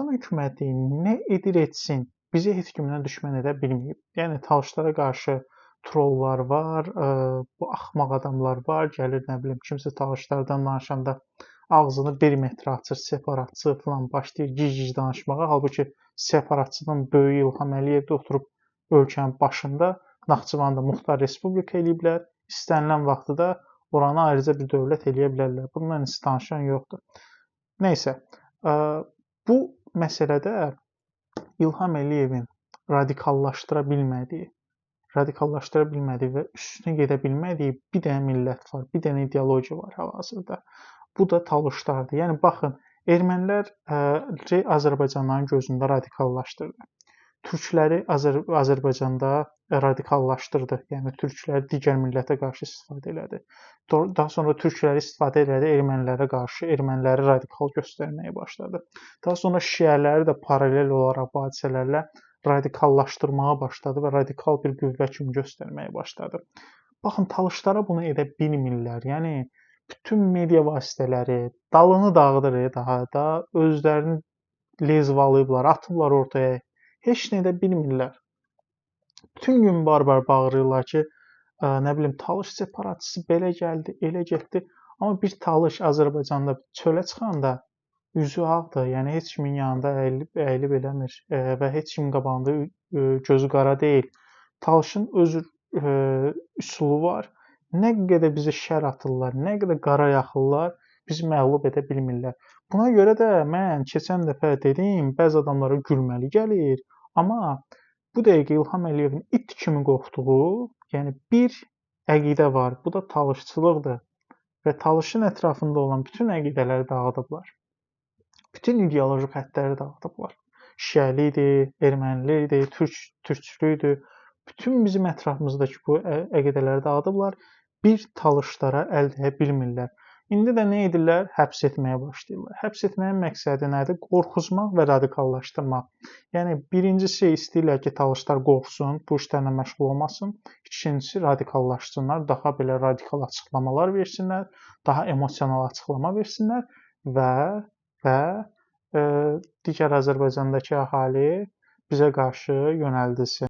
Ermənistan hökuməti nə edir etsin, bizi heç kimdən düşmən edə bilməyib. Yəni Talışlara qarşı trollar var, bu axmaq adamlar var, gəlir nə bilim kimsə Talışlardan danışanda ağzını 1 metr açır, separatçı falan başlayır gic-gic danışmağa. Halbuki separatçının böyüyü İlham Əliyev də oturub ölkənin başında Naxçıvanda Muxtar Respublika eləyiblər. İstənilən vaxtı da oranı ayrıca bir dövlət eləyə bilərlər. Bununla heç danışan yoxdur. Nəysə, bu məsələdə İlham Əliyevin radikallaşdıra bilmədiyi və üstünə gedə bilmədiyi bir dənə millət var, bir dənə ideologiya var hal-hazırda. Bu da Talışlardır. Yəni baxın, ermənilər Azərbaycanlıların gözündə radikallaşdırdı. Türkləri Azərbaycanda radikallaşdırdı. Yəni türkləri digər millətə qarşı istifadə elədi. Daha sonra türkləri istifadə elədi ermənilərə qarşı, erməniləri radikal göstərməyə başladı. Daha sonra şiələri də paralel olaraq bu hadisələrlə radikallaşdırmağa başladı və radikal bir qüvvə kimi göstərməyə başladı. Baxın, Talışlara bunu edə bilmirlər. Yəni bütün media vasitələri dalını dağıdır daha da özlərini lezvalayıblar, atıblar ortaya. Heç nə edə bilmirlər. Bütün gün barbar bağırırlar ki, nə bilim Talış separatçısı belə gəldi, elə getdi. Amma bir Talış Azərbaycanda çölə çıxanda üzü ağdır. Yəni heç kimin yanında əyilib eləmir və heç kimin qabağında gözü qara deyil. Talışın öz üsulu var. Nə qədər bizə şər atırlar, nə qədər qara yaxırlar, bizi məğlub edə bilmirlər. Buna görə də mən keçən dəfə dedim, bəzi adamlara gülməli gəlir, amma bu dəqiqə İlham Əliyevin it kimi qorxduğu, yəni bir əqidə var, bu da talışçılıqdır və talışın ətrafında olan bütün əqidələri dağıdıblar. Bütün ideoloji xəttləri dağıdıblar. Şiəlikdir, ermənilikdir, türkçülükdür. Bütün bizim ətrafımızdakı bu əqidələri dağıdıblar. Bir talışlara əl dəyə bilmirlər. İndi də nə edirlər? Həbs etməyə başlayırlar. Həbs etməyin məqsədi nədir? Qorxutmaq və radikallaşdırmaq. Yəni birincisi istəyirlər ki, talışlar qorxsun, bu işlərlə məşğul olmasın. İkincisi radikallaşsınlar, daha belə radikal açıqlamalar versinlər, daha emosional açıqlama versinlər və digər Azərbaycandakı əhali bizə qarşı yönəldilsin.